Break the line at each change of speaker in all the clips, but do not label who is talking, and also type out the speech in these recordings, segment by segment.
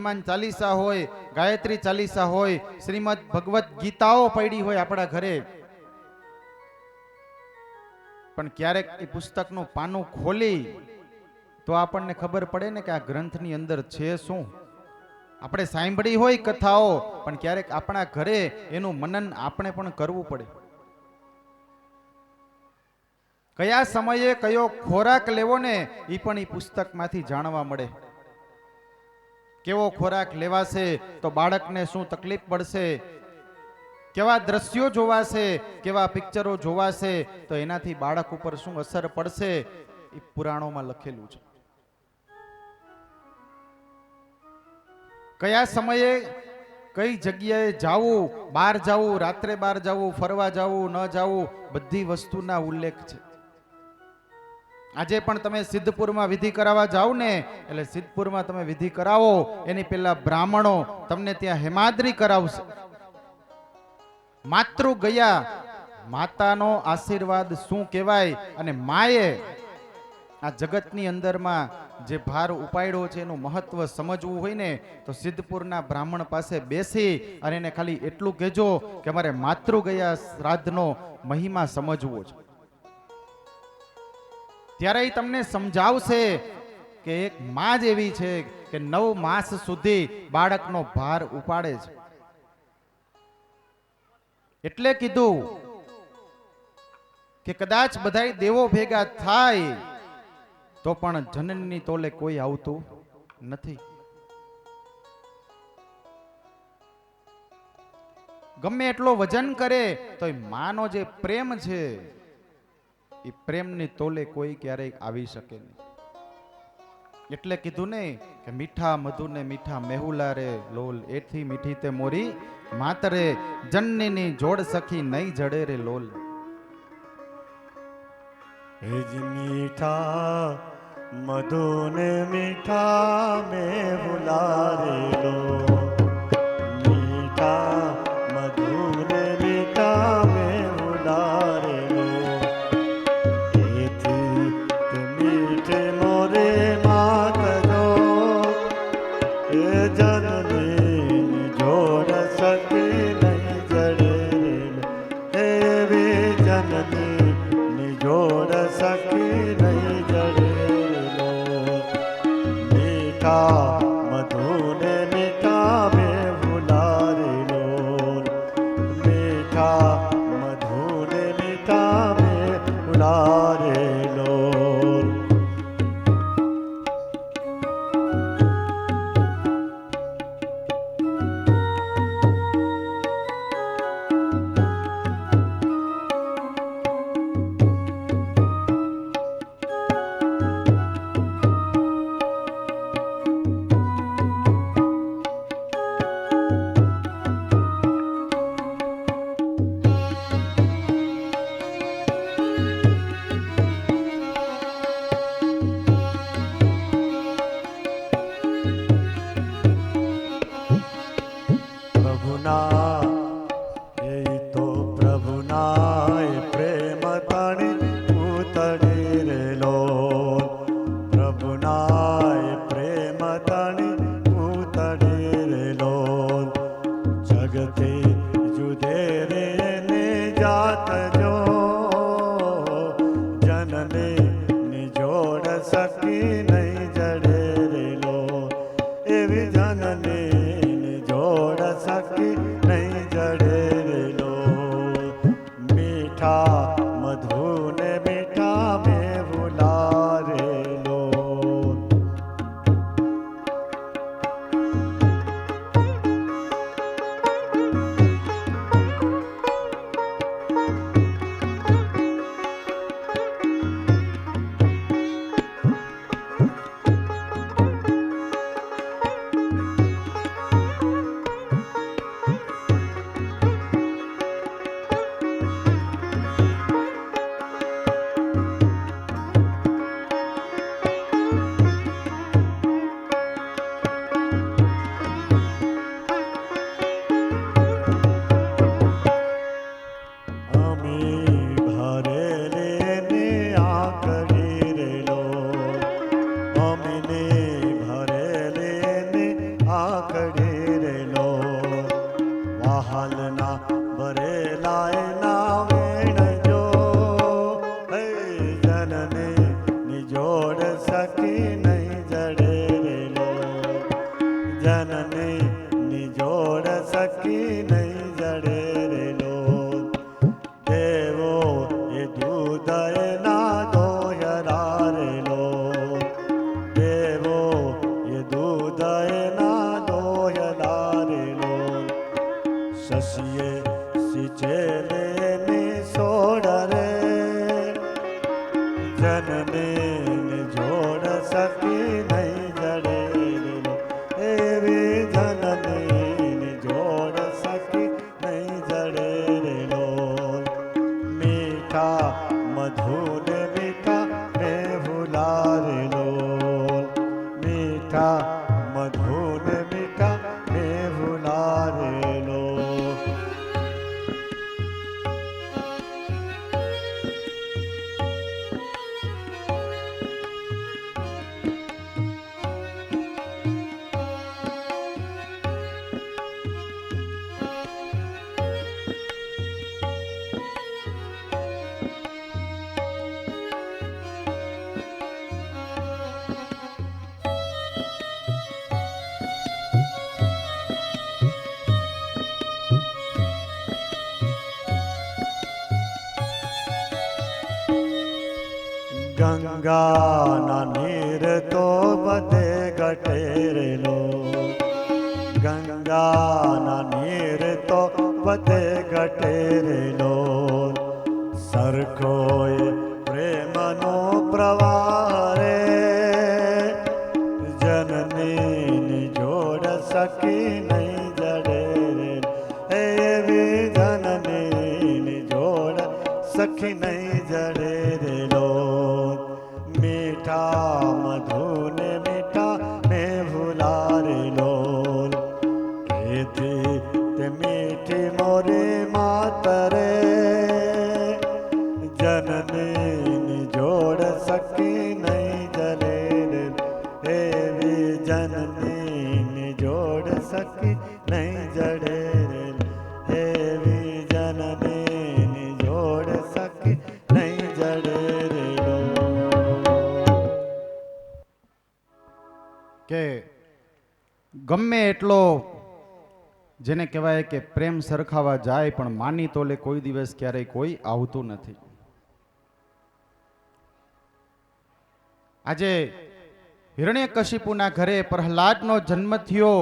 હનુમાન ચાલીસા હોય, ગાયત્રી ચાલીસા હોય, શ્રીમદ ભગવત ગીતાઓ પડી હોય આપણા ઘરે, પણ ક્યારેક એ પુસ્તકનું પાનું ખોલી તો આપણને ખબર પડે ને કે આ ગ્રંથની અંદર છે શું. આપણે સાંભળી હોય કથાઓ, પણ ક્યારેક આપણા ઘરે એનું મનન આપણે પણ કરવું પડે. કયા સમયે કયો ખોરાક લેવો ને એ પણ એ પુસ્તકમાંથી જાણવા મળે. કેવો ખોરાક લેવાશે તો બાળકને શું તકલીફ પડશે, કેવા દ્રશ્યો જોવાશે, કેવા પિક્ચરો જોવાશે તો એનાથી બાળક ઉપર શું અસર પડશે, એ પુરાણોમાં લખેલું છે. કયા સમયે કઈ જગ્યાએ જાવું, બહાર જાવું, રાત્રે બહાર જાવું, ફરવા જાવું, ન જાવું, બધી વસ્તુના ઉલ્લેખ છે. આજે પણ તમે સિદ્ધપુરમાં વિધિ કરાવવા જાઓ ને, એટલે સિદ્ધપુરમાં તમે વિધિ કરાવો એની પહેલા બ્રાહ્મણો તમને ત્યાં હેમાદ્રી કરાવશે. માતૃ ગયા, માતાનો આશીર્વાદ શું કહેવાય, અને માએ આ જગતની અંદરમાં જે ભાર ઉપાડ્યો છે એનું મહત્વ સમજવું હોય ને તો સિદ્ધપુરના બ્રાહ્મણ પાસે બેસી અને એને ખાલી એટલું કહેજો કે અમારે માતૃ ગયા શ્રાદ્ધનો મહિમા સમજવો છે. ત્યારે એ તમને સમજાવશે કે એક માં જ એવી છે કે 9 માસ સુધી બાળકનો ભાર ઉપાડે છે. એટલે કીધું કે કદાચ બધાય દેવો ભેગા થાય તો પણ જનનની તોલે કોઈ આવતું નથી. ગમે એટલો વજન કરે તો એ માનો જે પ્રેમ છે એ પ્રેમની તોલે કોઈ ક્યારેય આવી શકે નહીં. એટલે કીધું ને કે મીઠા મધુ ને મીઠા મેહુલા રે લોલ, એથી મીઠી તે મોરી માતરે, જનનીની જોડ સખી નહીં જડે રે લોલ.
એજ મીઠા મધુ ને મીઠા મેહુલા રે લોલ, મીઠા મધુ ને મીઠા મેહુલા રે લોલ, એથી તે મીઠે મોરે માત જો, એ જનની જોડ સખી નહીં જડે રે લોલ, એવી જનની જોડ સખી નહીં જડે રે લોલ. મીઠા મધુ ને મીઠા મેહુલા રે લોલ, મીઠા મધુ ને મીઠા મેહુલા રે લોલ. પ્રભુના એ તો પ્રભુના એ પ્રેમ તણી ઉતરી રે લોલ, પ્રભુના એ પ્રેમ તણી ઉતરી રે લોલ. જગતે જુદે રે ને જાત જો, જનની જોડ સખી નહીં જડે રે લોલ, એવી જનની જોડ સખી નહીં જડે રે લોલ. મીઠા મધુ ને મીઠા મેહુલા રે લોલ. રાખડી રેલો વાહલના ભરેલા એના વેણજો હે જનની નિજોડ સખી નહીં જડે રેલો જનની નિજોડ સખી નહીં જડે રેલો દેવો એ દૂધ એના દોયરા રેલો દેવો એ દૂધ એના દોયરા રેલો શશીએ સિંચેલે ની સોડ રે જનની જોડ સખી નહીં જડે રેલો એવી જનની જોડ સખી નહીં જડે રેલો મીઠા મધુને મીઠા મેં ભૂલારેલો મીઠા મધુને મીઠા મેં ભૂલારેલો ગંગાના નીર તો બધે ઘટેરેલો ગંગાના નીર તો બધે ઘટેરેલો સરખોય પ્રેમનો પ્રવાહ રે જનની જોડ સખી નહીં જડે રે એવી જનની જોડ સખી નહીં જડે રેલો મીઠા મધુને મીઠા મેં ભૂલારેલો એથી તે મીઠી મોરી માતરે જનની જોડ સખી નહીં જલે રે એવી જનની જોડ સખી નહીં જડે રે એવી જનની જોડ સખી નહીં જડે રેલો
કે ગમે એટલો જેને કહેવાય કે પ્રેમ સરખાવા જાય પણ માની તોલે કોઈ દિવસ ક્યારેય કોઈ આવતું નથી. આજે હિરણ્યકશિપુના ઘરે પ્રહલાદનો જન્મ થયો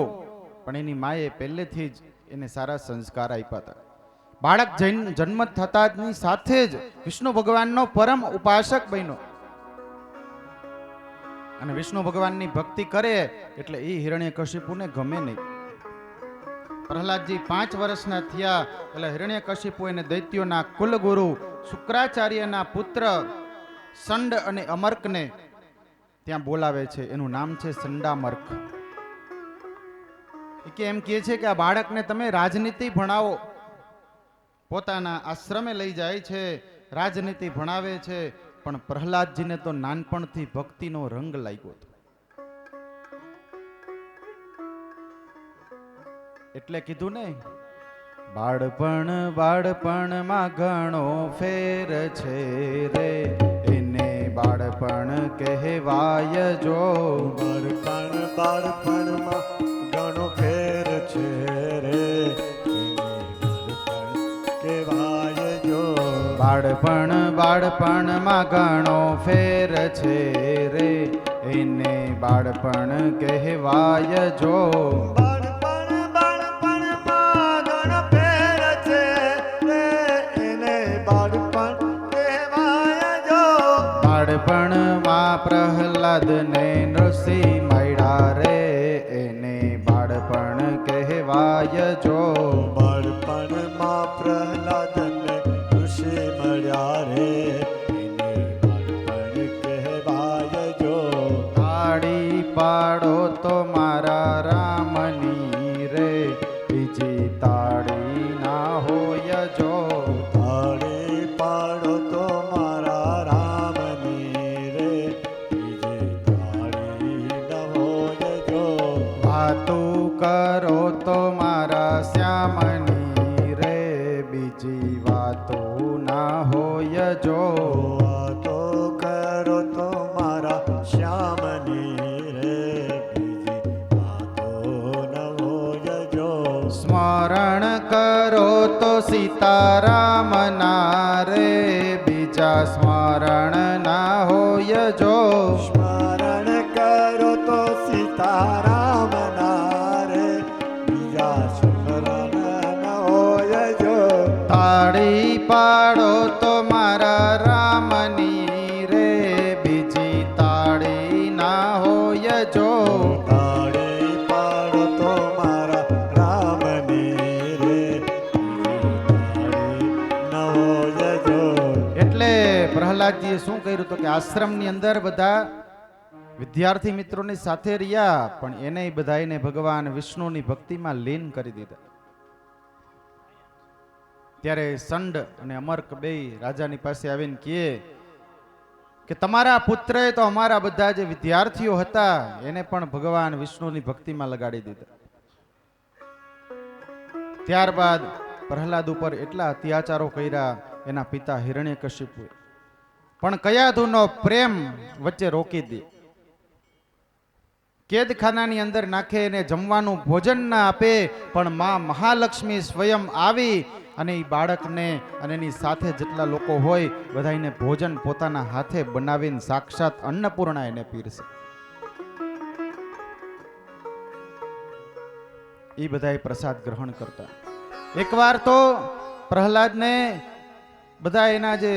પણ એની માએ પહેલેથી જ એને સારા સંસ્કાર આપ્યા હતા. બાળક જન્મ થતાની સાથે જ વિષ્ણુ ભગવાનનો પરમ ઉપાસક બન્યો અને વિષ્ણુ ભગવાનની ભક્તિ કરે એટલે એ હિરણ્યકશિપુને ગમે નહીં. પ્રહલાદજી 5 વર્ષના થયા એટલે હિરણ્યકશિપુ એને દૈત્યોના કુલગુરુ શુક્રાચાર્યના પુત્ર સંડ અને અમર્કને ત્યાં બોલાવે છે. એનું નામ છે સંડામર્ક. કે એમ કહે છે કે આ બાળકને તમે રાજનીતિ ભણાવો. પોતાના આશ્રમે લઈ જાય છે, રાજનીતિ ભણાવે છે. પણ પ્રહલાદજીને તો નાનપણથી ભક્તિનો રંગ લાગ્યો હતો. એટલે કીધું ને, બાળપણમાં ઘણો ફેર છે રે, એને બાળપણ કહેવાય જો.
બાળપણમાં ઘણો ફેર છે રે, કહેવાય જો.
બાળપણમાં ઘણો ફેર છે રે, એને બાળપણ કહેવાય જો. બાળપણમાં પ્રહલાદને નૃષિ મળ્યા રે, એને બાળપણ કહેવાય જો.
બાળપણમાં પ્રહલાદને ઋષિ મળ્યા રે, એને બાળપણ કહેવાય જો.
તાળી પાડો તો મારા રામની રે, બીજી તાળી ના હોય જો.
તાળી પાડો તો મારા રામની રે, બીજી તાળી ન હોય જો.
વાતું કરો તો મારા શ્યામની રે બીજી વાતો ના હોય જો
વાતો કરો તો મારા શ્યામની રે બીજી વાતો ન હોય જો
સ્મરણ કરો તો સીતારામના રે બીજા સ્મરણ ના હોય જો
સ્મરણ કરો તો સીતારામના રે બીજા સ્મરણ ન હોય જો
તાળી પાડો તો મારા રામની રે બીજી તાળી ના હોય જો
તાળી પાડો તો મારા રામની રે બીજી તાળી ન હોય જો
એટલે પ્રહલાદજીએ શું કર્યું તો કે આશ્રમની અંદર બધા વિદ્યાર્થી મિત્રોની સાથે રહ્યા પણ એને બધાને ભગવાન વિષ્ણુની ભક્તિમાં લીન કરી દીધા. ત્યારે સંડ અને અમર્ક બેય રાજાની પાસે આવીને કહે કે તમારા પુત્રએ તો અમારા બધા જે વિદ્યાર્થીઓ હતા એને પણ ભગવાન વિષ્ણુની ભક્તિમાં લગાડી દીધા. ત્યારબાદ પ્રહલાદ ઉપર એટલા અત્યાચારો કર્યા એના પિતા હિરણ્યકશિપુએ, પણ કયાધુનો પ્રેમ વચ્ચે રોકી દે. કેદખાનાની અંદર નાખે એને જમવાનું ભોજન ના આપે, પણ માં મહાલક્ષ્મી સ્વયં આવી અને એ બાળકને અને એની સાથે જેટલા લોકો હોય બધાને ભોજન પોતાના હાથે બનાવીને સાક્ષાત અન્નપૂર્ણા એને પીરસે. એ બધાએ પ્રસાદ ગ્રહણ કરતા. એકવાર તો પ્રહલાદને બધા એના જે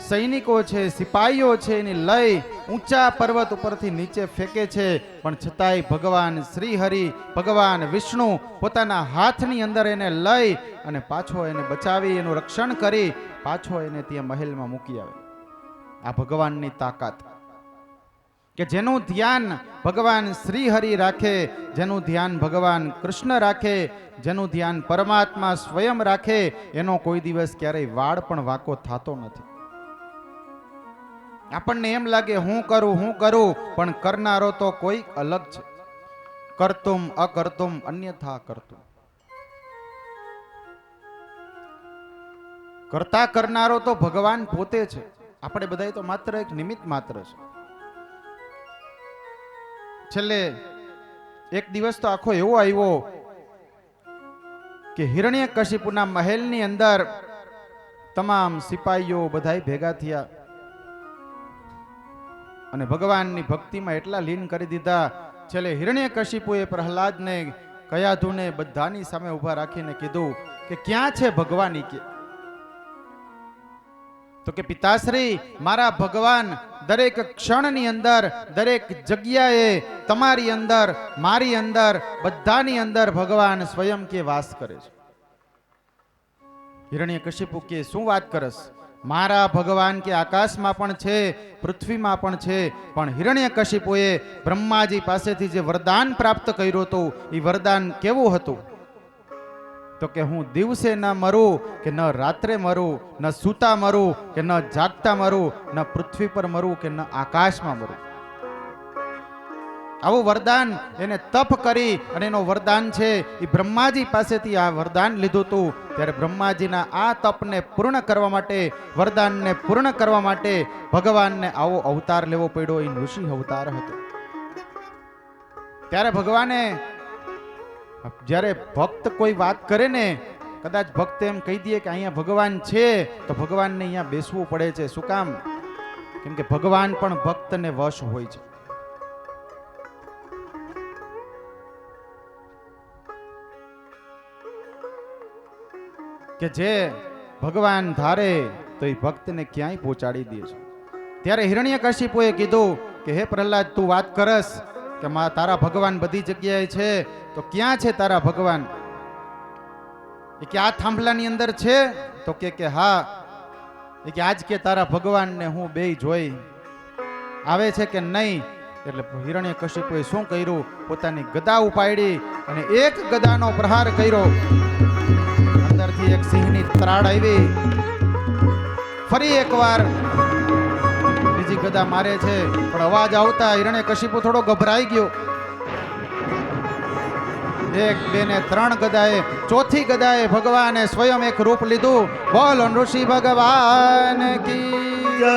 સૈનિકો છે, સિપાહીઓ છે, એની લઈ ઊંચા પર્વત ઉપરથી નીચે ફેંકે છે, પણ છતાંય ભગવાન શ્રી હરિ, ભગવાન વિષ્ણુ પોતાના હાથની અંદર એને લઈ અને પાછો એને બચાવી એનું રક્ષણ કરી પાછો એને ત્યાં મહેલમાં મૂકી આવે. આ ભગવાનની તાકાત કે જેનું ધ્યાન ભગવાન શ્રી હરિ રાખે, જેનું ધ્યાન ભગવાન કૃષ્ણ રાખે, જેનું ધ્યાન પરમાત્મા સ્વયં રાખે, એનો કોઈ દિવસ ક્યારેય વાળ પણ વાંકો થતો નથી. આપણને એમ લાગે હું કરું, પણ કરનારો તો કોઈ અલગ છે. કરતુમ અકર્તુમ અન્યથા કરતું. કરતા કરનારો તો ભગવાન પોતે છે. આપણે બધા તો માત્ર એક નિમિત્ત માત્ર છે. છેલ્લે એક દિવસ તો આખો એવો આવ્યો કે હિરણ્યકશિપુના મહેલની અંદર તમામ સિપાહીઓ બધા ભેગા થયા અને ભગવાનની ભક્તિમાં એટલા લીન કરી દીધા. છેલ્લે હિરણ્યકશિપુએ પ્રહલાદને, કયાધુને બધાની સામે ઊભા રાખીને કીધું કે ક્યાં છે ભગવાન? કે તો કે પિતાશ્રી, મારા ભગવાન દરેક ક્ષણની અંદર, દરેક જગ્યાએ, તમારી અંદર, મારી અંદર, બધાની અંદર ભગવાન સ્વયં કે વાસ કરે છે. હિરણ્યકશિપુ કે શું વાત કરસ? મારા ભગવાન કે આકાશમાં પણ છે, પૃથ્વીમાં પણ છે, પણ હિરણ્યકશિપુએ બ્રહ્માજી પાસેથી જે વરદાન પ્રાપ્ત કર્યું હતું એ વરદાન કેવું હતું? તો કે હું દિવસે ન મરું કે ન રાત્રે મરું, ન સૂતા મરું કે ન જાગતા મરું, ન પૃથ્વી પર મરું કે ન આકાશમાં મરું. આવું વરદાન એને તપ કરી અને એનો વરદાન છે એ બ્રહ્માજી પાસેથી આ વરદાન લીધું હતું. ત્યારે બ્રહ્માજીના આ તપને પૂર્ણ કરવા માટે, વરદાનને પૂર્ણ કરવા માટે ભગવાનને આવો અવતાર લેવો પડ્યો. એ ઋષિ અવતાર હતો. ત્યારે ભગવાને જ્યારે ભક્ત કોઈ વાત કરે ને, કદાચ ભક્ત એમ કહી દે કે અહીંયા ભગવાન છે, તો ભગવાનને અહીંયા બેસવું પડે છે. શું કામ? કેમ કે ભગવાન પણ ભક્તને વશ હોય છે. કે જે ભગવાન ધારે તો એ ભક્તને ક્યાંય પહોંચાડી દે છે. ત્યારે હિરણ્યકશિપુએ કીધું કે હે પ્રહલાદ, તું વાત કરસ કે તારા ભગવાન બધી જગ્યાએ છે, તો ક્યાં છે તારા ભગવાન? એ કે આ થાંભલાની અંદર છે. તો કે હા. એ કે આજ કે તારા ભગવાનને હું બેય જોઈ આવે છે કે નહીં? એટલે હિરણ્યકશિપુએ શું કર્યું? પોતાની ગદા ઉપાડી અને એક ગદાનો પ્રહાર કર્યો. અંદરથી એક સિંહની ત્રાડ આવી. ફરી એકવાર બીજી ગદા મારે છે, પણ અવાજ આવતા હિરણ્યકશિપુ થોડો ગભરાઈ ગયો. એક બે ને ત્રણ ગદાએ ચોથી ગદાએ ભગવાને સ્વયં એક રૂપ લીધું. બોલો ઋષિ ભગવાન કી
જય.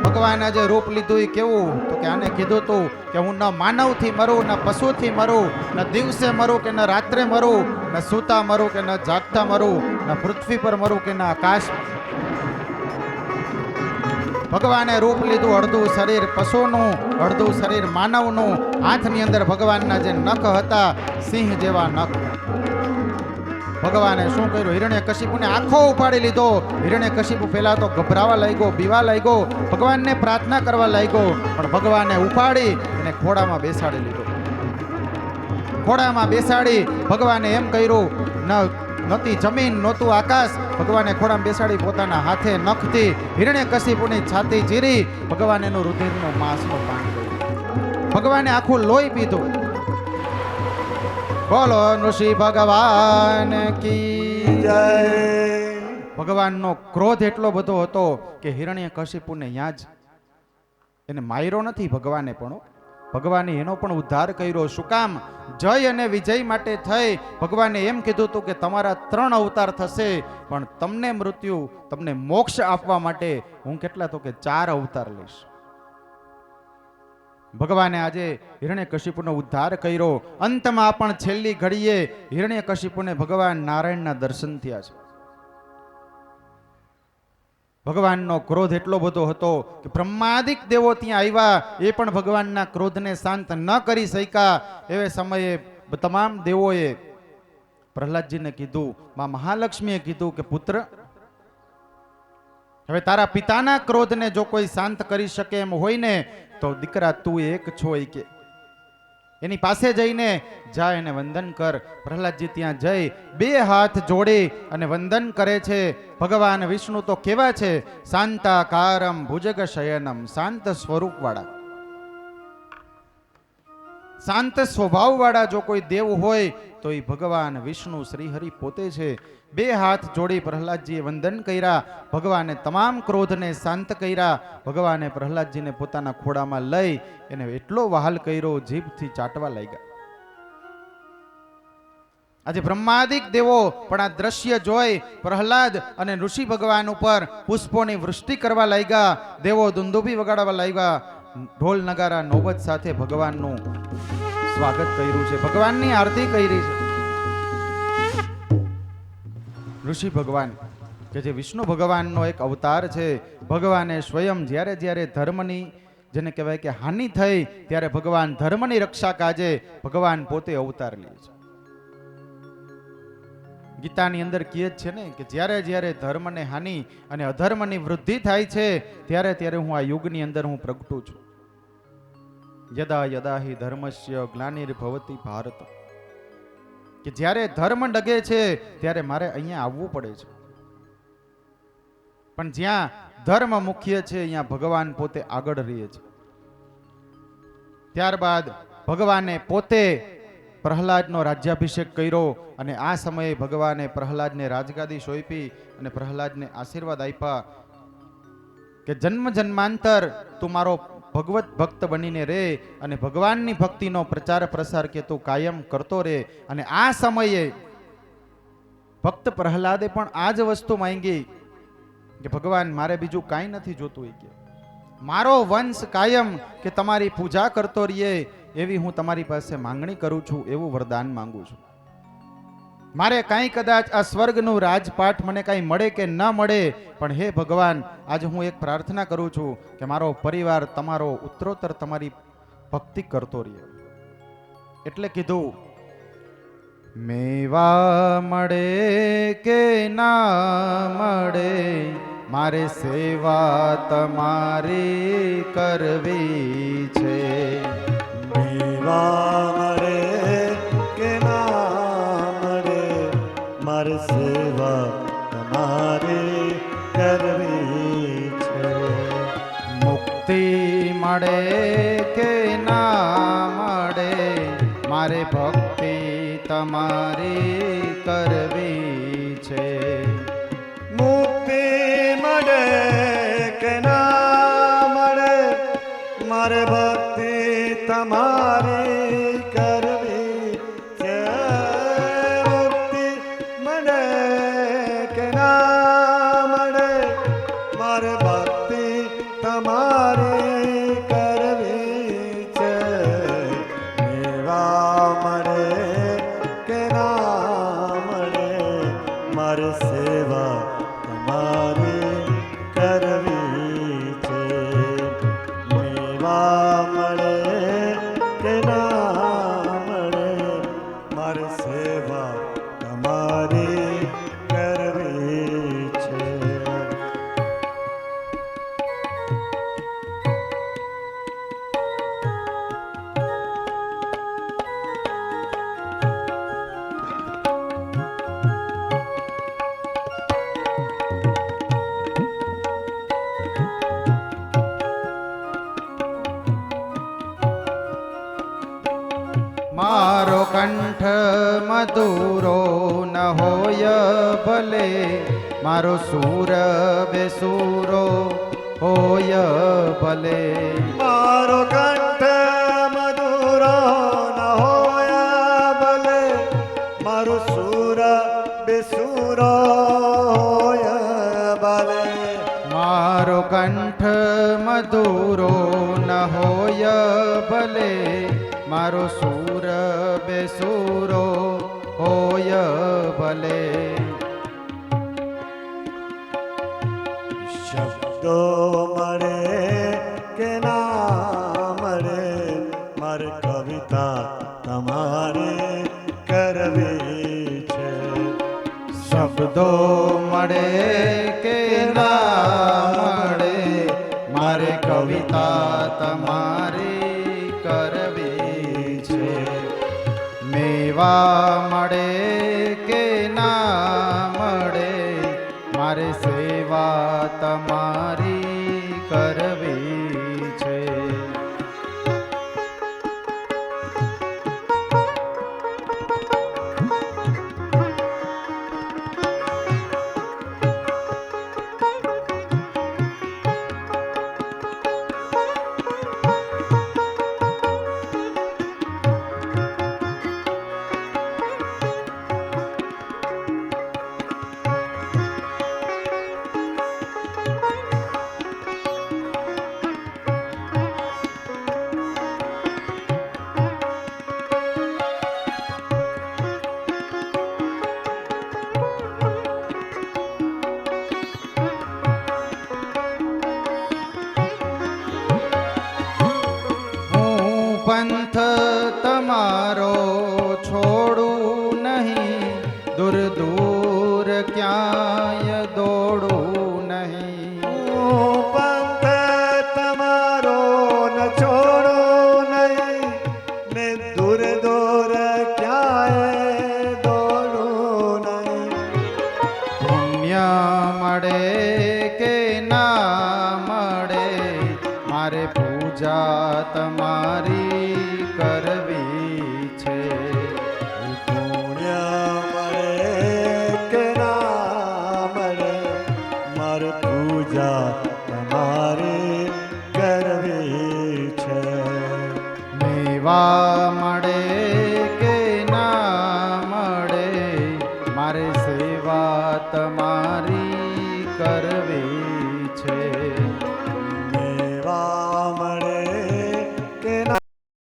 ભગવાને જે રૂપ લીધું એ કેવું તો કે આને કીધું તું કે હું ન માનવથી મરું ન પશુથી મરું ન દિવસે મરું કે ન રાત્રે મરું ન સૂતા મરું કે ન જાગતા મરું ન પૃથ્વી પર મરું કે ન આકાશ. ભગવાને રૂપ લીધું અડધું શરીર પશુનું અડધું શરીર માનવનું. હાથની અંદર ભગવાનના જે નખ હતા સિંહ જેવા નખ. ભગવાને શું કર્યું? હિરણ્યકશિપુને આખો ઉપાડી લીધો. હિરણ્યકશિપુ પહેલા તો ગભરાવા લાગ્યો, બીવા લાગ્યો, ભગવાનને પ્રાર્થના કરવા લાગ્યો, પણ ભગવાને ઉપાડી અને ખોડામાં બેસાડી લીધો. ખોડામાં બેસાડી ભગવાને એમ કર્યું, નહોતી જમીન નહોતું આકાશ, ભગવાને ખોડામાં બેસાડી પોતાના હાથે નખથી હિરણ્યકશિપુની છાતી ચીરી ભગવાન એનું રુધિરનું માંસનું પાન કર્યું. ભગવાને આખું લોહી પીધું. બોલો ઋષિ ભગવાન કી
જય.
ભગવાનનો ક્રોધ એટલો બધો હતો કે હિરણ્યકશિપુને યાં જ એને માર્યો નથી ભગવાને, પણ ભગવાને એનો પણ ઉદ્ધાર કર્યો. શું કામ? જય અને વિજય માટે થઈ ભગવાને એમ કીધું હતું કે તમારા 3 અવતાર થશે, પણ તમને મૃત્યુ તમને મોક્ષ આપવા માટે હું કેટલા તો કે 4 અવતાર લઈશ. ભગવાને આજે હિરણ્યકશિપુનો ઉદ્ધાર કર્યો. અંતમાં પણ છેલ્લી ઘડીએ હિરણ્યકશિપુને ભગવાન નારાયણના દર્શન થયા છે. ભગવાનનો ક્રોધ એટલો બધો હતો કે બ્રહ્માદિક દેવો ત્યાં આવ્યા, એ પણ ભગવાનના ક્રોધને શાંત ન કરી શક્યા. એવે સમયે તમામ દેવોએ પ્રહલાદજીને કીધું, માં મહાલક્ષ્મીએ કીધું કે પુત્ર, હવે તારા પિતાના ક્રોધને જો કોઈ શાંત કરી શકે એમ હોય ને તો દીકરા તું એક છો. કે એની પાસે જઈને જા એને વંદન કર. પ્રહલાદજી ત્યાં જઈ 2 હાથ જોડી અને વંદન કરે છે. ભગવાન વિષ્ણુ તો કેવા છે? શાંતાકારમ ભુજગ શયનમ, શાંત સ્વરૂપ વાળા, શાંત સ્વભાવ વાળા જો કોઈ દેવ હોય તો એ ભગવાન વિષ્ણુ શ્રીહરિ પોતે છે. 2 હાથ જોડી પ્રહલાદજીએ વંદન કર્યા. ભગવાને તમામ ક્રોધને શાંત કર્યા. ભગવાને પ્રહલાદજીને પોતાના ખોડામાં લઈ એને એટલો વહાલ કર્યો, જીભથી ચાટવા લાગ્યા. આજે બ્રહ્માદિક દેવો પણ આ દ્રશ્ય જોઈ પ્રહલાદ અને ઋષિ ભગવાન ઉપર પુષ્પોની વૃષ્ટિ કરવા લાગ્યા. દેવો દુંદુભી વગાડવા લાગ્યા. ઢોલ નગારા નોબત સાથે ભગવાનનું સ્વાગત કર્યું છે, ભગવાનની આરતી કરી છે. ઋષિ ભગવાન કે જે વિષ્ણુ ભગવાનનો એક અવતાર છે, ભગવાને સ્વયં જ્યારે જ્યારે ધર્મની જેને કહેવાય કે હાનિ થઈ ત્યારે ભગવાન ધર્મની રક્ષા કાજે ભગવાન પોતે અવતાર લે છે. ગીતાની અંદર કહે છે ને કે જ્યારે જ્યારે ધર્મને હાનિ અને અધર્મની વૃદ્ધિ થાય છે ત્યારે ત્યારે હું આ યુગની અંદર હું પ્રગટું છું. યદા યદા હિ ધર્મસ્ય ગ્લાનિર્ભવતિ ભારત, કે જ્યારે ધર્મ ડગે છે ત્યારે મારે અહીંયા આવવું પડે છે. પણ જ્યાં ધર્મ મુખ્ય છે અહીંયા ભગવાન પોતે આગળ રહે છે. ત્યારબાદ ભગવાને પોતે પ્રહલાદનો રાજ્યાભિષેક કર્યો અને આ સમયે ભગવાને પ્રહલાદને રાજગાદી સોંપી અને પ્રહલાદને આશીર્વાદ આપ્યા કે જન્મ જન્માંતર તું મારો ભગવત ભક્ત બનીને રે અને ભગવાનની ભક્તિનો પ્રચાર પ્રસાર કે તું કાયમ કરતો રે. અને આ સમયે ભક્ત પ્રહલાદે પણ આ જ વસ્તુ માંગી કે ભગવાન મારે બીજું કાંઈ નથી જોતું, કે મારો વંશ કાયમ કે તમારી પૂજા કરતો રહીએ એવી હું તમારી પાસે માંગણી કરું છું, એવું વરદાન માંગુ છું. મારે કાંઈ કદાચ આ સ્વર્ગનું રાજપાઠ મને કાંઈ મળે કે ન મળે, પણ હે ભગવાન આજે હું એક પ્રાર્થના કરું છું કે મારો પરિવાર તમારો ઉત્તરોત્તર તમારી ભક્તિ કરતો રહે. એટલે કીધું, મેવા મળે કે ના મળે મારે સેવા તમારી કરવી છે.
મેવા મળે કે ના મળે મારે સેવા તમારી કરવી છે.
મુક્તિ મળે કે ના મળે મારે ભક્તિ તમારી કરવી છે.
મુક્તિ મળે કે ના મળે મારે ભક્તિ તમારી કરવી છે. મારે સેવા તમારી કરવી છે.
મારો કંઠ મધુરો ન હોય ભલે, મારો સૂર બેસૂરો હોય ભલે.
મારો કંઠ મધુરો ન હોય ભલે, મારો સૂર બેસૂરો હોય ભલે.
મારો કંઠ મધુરો ન હોય ભલે, મારો સૂર બેસૂરો હોય ભલે.
શબ્દો મળે કે ના મળે, મારે કવિતા તમારે કરવી છે.
શબ્દો મળે કે ના મળે, મારે કવિતા તમારી કરવી છે. મેવા મળે કે ના મળે, મારે સેવા તમારી કરવી છે. પંથ તમારો છોડું નહીં, દૂર દૂર ક્યાંય દોડું નહીં.
હું પંથ તમારો ન છોડું નહીં, ને દૂર દૂર ક્યાંય દોડું નહીં.
પુણ્ય મળે કે ના મળે, મારે પૂજા તમારી કરવી છે.
પુણ્ય મળે કે ના મળે, મારે પૂજા તમારી કરવી છે.
મેવા મળે કે